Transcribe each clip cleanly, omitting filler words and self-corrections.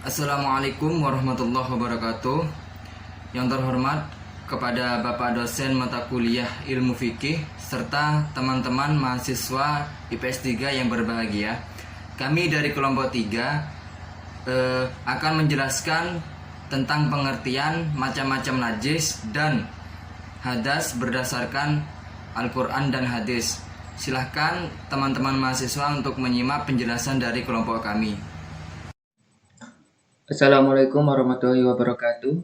Assalamualaikum warahmatullahi wabarakatuh. Yang terhormat kepada Bapak dosen mata kuliah Ilmu Fikih serta teman-teman mahasiswa IPS 3 yang berbahagia. Kami dari kelompok 3 akan menjelaskan tentang pengertian macam-macam najis dan hadas berdasarkan Al-Quran dan hadis. Silahkan teman-teman mahasiswa untuk menyimak penjelasan dari kelompok kami. Assalamualaikum warahmatullahi wabarakatuh.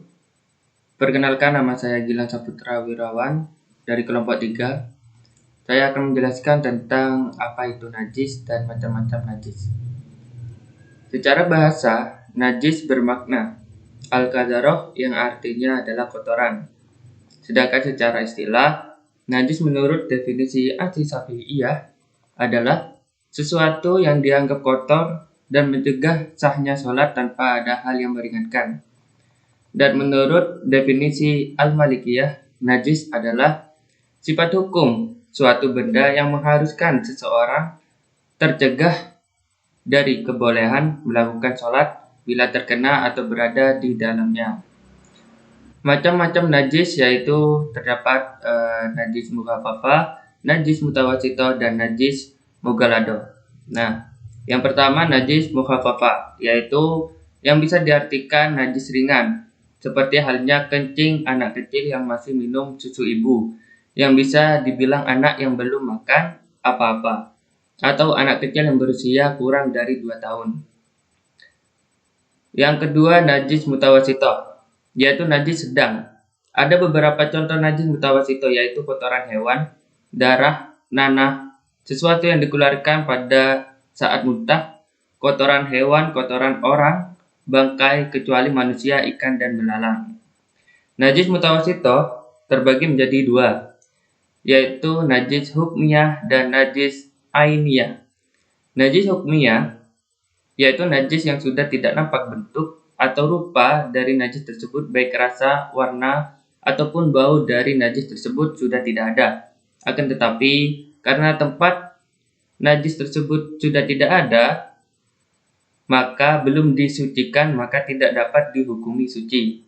Perkenalkan, nama saya Gilang Saputra Wirawan dari kelompok 3. Saya akan menjelaskan tentang apa itu najis dan macam-macam najis. Secara bahasa, najis bermakna al-qadharoh yang artinya adalah kotoran. Sedangkan secara istilah, najis menurut definisi As-Syafi'iyah adalah sesuatu yang dianggap kotor dan mencegah sahnya sholat tanpa ada hal yang meringankan. Dan menurut definisi Al-Malikiyah, najis adalah sifat hukum suatu benda yang mengharuskan seseorang tercegah dari kebolehan melakukan sholat bila terkena atau berada di dalamnya. Macam-macam najis yaitu terdapat najis mukhafafah, najis mutawasito, dan najis mughalladho. Nah, yang pertama najis mukhafafah, yaitu yang bisa diartikan najis ringan, seperti halnya kencing anak kecil yang masih minum susu ibu, yang bisa dibilang anak yang belum makan apa-apa, atau anak kecil yang berusia kurang dari 2 tahun. Yang kedua najis mutawasito, yaitu najis sedang. Ada beberapa contoh najis mutawasito, yaitu kotoran hewan, darah, nanah, sesuatu yang dikeluarkan pada saat muntah, kotoran hewan, kotoran orang, bangkai kecuali manusia, ikan, dan belalang. Najis mutawasito terbagi menjadi 2, yaitu najis hukmiyah dan najis ainiyah. Najis hukmiyah yaitu najis yang sudah tidak nampak bentuk atau rupa dari najis tersebut, baik rasa, warna, ataupun bau dari najis tersebut sudah tidak ada. Akan tetapi, karena tempat najis tersebut sudah tidak ada, maka belum disucikan, maka tidak dapat dihukumi suci.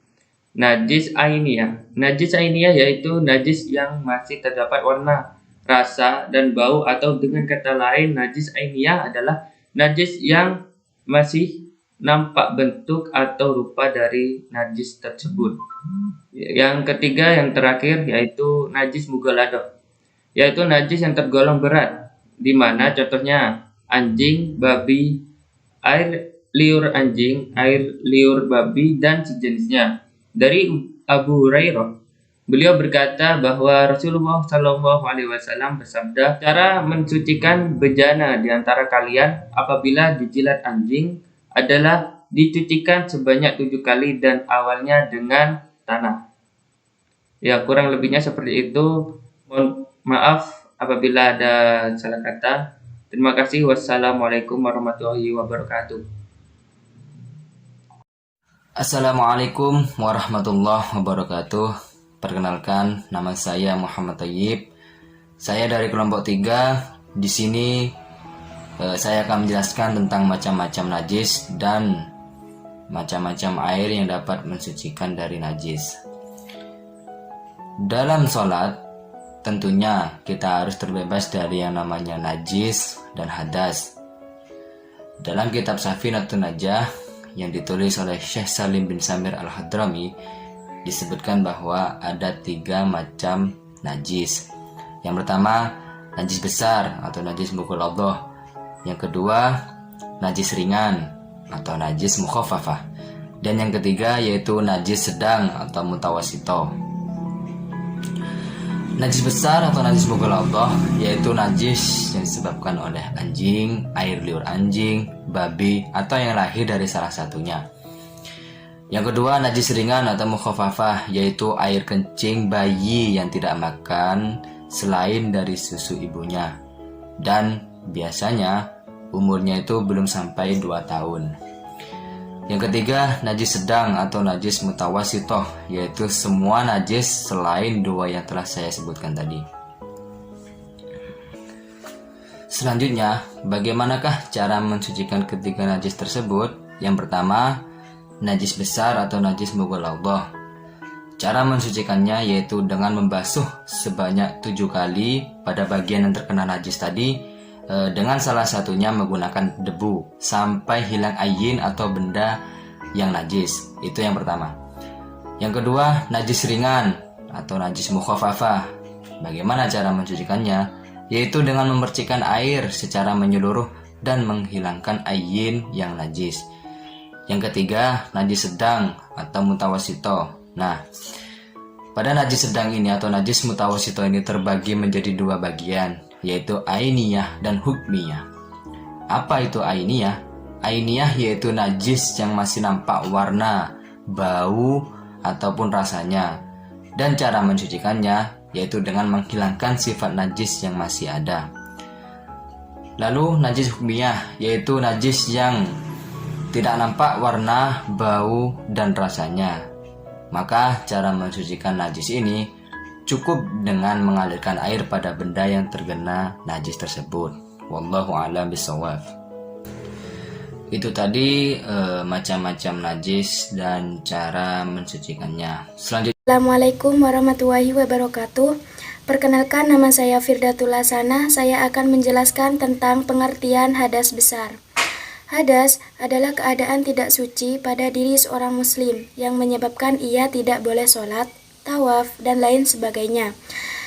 Najis ainiyah. Najis ainiyah yaitu najis yang masih terdapat warna, rasa, dan bau, atau dengan kata lain, najis ainiyah adalah najis yang masih nampak bentuk atau rupa dari najis tersebut. Yang ketiga, yang terakhir, yaitu najis mughalladho, yaitu najis yang tergolong berat, di mana contohnya anjing, babi, air liur anjing, air liur babi, dan sejenisnya. Dari Abu Hurairah, beliau berkata bahwa Rasulullah SAW bersabda, cara mensucikan bejana di antara kalian apabila dijilat anjing adalah dicucikan sebanyak 7 kali dan awalnya dengan tanah. Ya, kurang lebihnya seperti itu. Mohon maaf apabila ada salah kata. Terima kasih. Wassalamualaikum warahmatullahi wabarakatuh. Assalamualaikum warahmatullahi wabarakatuh. Perkenalkan, nama saya Muhammad Thayyib. Saya dari kelompok 3. Di sini saya akan menjelaskan tentang macam-macam najis dan macam-macam air yang dapat mensucikan dari najis. Dalam sholat, tentunya kita harus terbebas dari yang namanya najis dan hadas. Dalam kitab Safinatun Najah yang ditulis oleh Syekh Salim bin Samir Al-Hadrami, disebutkan bahwa ada 3 macam najis. Yang pertama, najis besar atau najis mughalladho. Yang kedua, najis ringan atau najis mukhafafah. Dan yang ketiga yaitu najis sedang atau mutawasito. Najis besar atau najis mughalladho yaitu najis yang disebabkan oleh anjing, air liur anjing, babi, atau yang lahir dari salah satunya. Yang kedua, najis ringan atau mukhafafah yaitu air kencing bayi yang tidak makan selain dari susu ibunya, dan biasanya umurnya itu belum sampai 2 tahun. Yang ketiga, najis sedang atau najis mutawasito yaitu semua najis selain 2 yang telah saya sebutkan tadi. Selanjutnya, bagaimanakah cara mensucikan ketiga najis tersebut? Yang pertama, najis besar atau najis mughalladhah. Cara mensucikannya yaitu dengan membasuh sebanyak 7 kali pada bagian yang terkena najis tadi, dengan salah satunya menggunakan debu sampai hilang ayin atau benda yang najis. Itu yang pertama. Yang kedua, najis ringan atau najis mukhafafah. Bagaimana cara mensucikannya? Yaitu dengan memercikkan air secara menyeluruh dan menghilangkan ayin yang najis. Yang ketiga, najis sedang atau mutawasito. Nah, pada najis sedang ini atau najis mutawasito ini terbagi menjadi 2 bagian, yaitu ainiyah dan hukmiyah. Apa itu ainiyah? Ainiyah yaitu najis yang masih nampak warna, bau, ataupun rasanya. Dan cara mensucikannya yaitu dengan menghilangkan sifat najis yang masih ada. Lalu najis hukmiyah yaitu najis yang tidak nampak warna, bau, dan rasanya. Maka cara mensucikan najis ini cukup dengan mengalirkan air pada benda yang terkena najis tersebut. Wallahu a'lam bishawab. Itu tadi macam-macam najis dan cara mensucikannya. Selanjutnya, Assalamualaikum warahmatullahi wabarakatuh. Perkenalkan, nama saya Firdatul Hasanah. Saya akan menjelaskan tentang pengertian hadas besar. Hadas adalah keadaan tidak suci pada diri seorang muslim yang menyebabkan ia tidak boleh sholat, tawaf, dan lain sebagainya.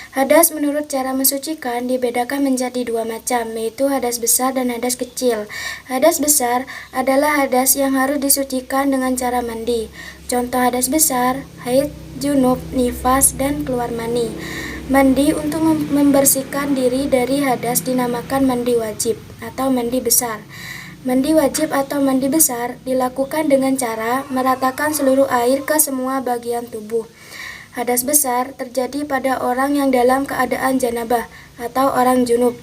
Hadas menurut cara mensucikan dibedakan menjadi 2 macam, yaitu hadas besar dan hadas kecil. Hadas besar adalah hadas yang harus disucikan dengan cara mandi. Contoh hadas besar, haid, junub, nifas, dan keluar mani. Mandi untuk membersihkan diri dari hadas dinamakan mandi wajib atau mandi besar. Mandi wajib atau mandi besar dilakukan dengan cara meratakan seluruh air ke semua bagian tubuh. Hadas besar terjadi pada orang yang dalam keadaan janabah atau orang junub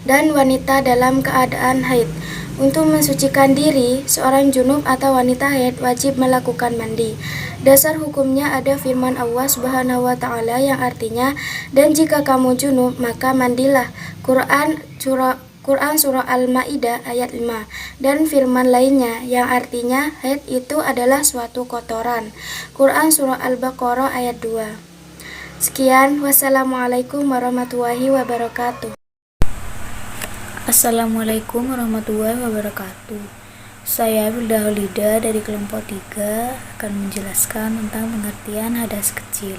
dan wanita dalam keadaan haid. Untuk mensucikan diri, seorang junub atau wanita haid wajib melakukan mandi. Dasar hukumnya ada firman Allah Subhanahu wa taala yang artinya, "Dan jika kamu junub, maka mandilah." Quran Surah Al-Ma'idah ayat 5, dan firman lainnya yang artinya haid itu adalah suatu kotoran. Quran Surah Al-Baqarah ayat 2. Sekian, wassalamualaikum warahmatullahi wabarakatuh. Assalamualaikum warahmatullahi wabarakatuh. Saya Wilda Holida dari kelompok 3 akan menjelaskan tentang pengertian hadas kecil.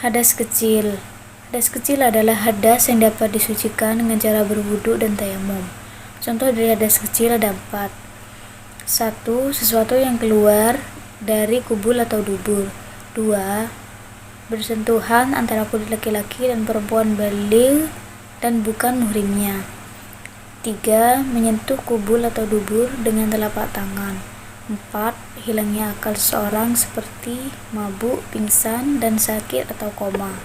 Hadas kecil adalah hadas yang dapat disucikan dengan cara berwudu dan tayamum. Contoh dari hadas kecil ada 4. 1. Sesuatu yang keluar dari kubul atau dubur. 2. Bersentuhan antara kulit laki-laki dan perempuan baligh dan bukan muhrimnya. 3. Menyentuh kubul atau dubur dengan telapak tangan. 4. Hilangnya akal seseorang seperti mabuk, pingsan, dan sakit atau koma.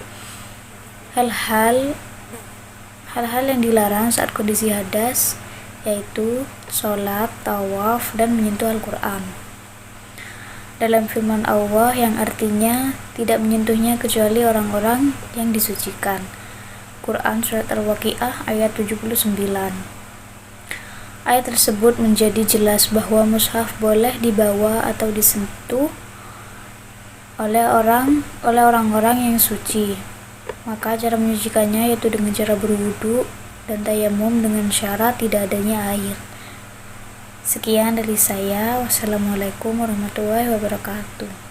Hal-hal yang dilarang saat kondisi hadas yaitu sholat, tawaf, dan menyentuh Al-Quran. Dalam firman Allah yang artinya tidak menyentuhnya kecuali orang-orang yang disucikan. Quran Surat Al-Waqiah ayat 79. Ayat tersebut menjadi jelas bahwa mushaf boleh dibawa atau disentuh oleh orang-orang yang suci. Maka cara menyucikannya yaitu dengan cara berwudu dan tayamum dengan syarat tidak adanya air. Sekian dari saya. Wassalamualaikum warahmatullahi wabarakatuh.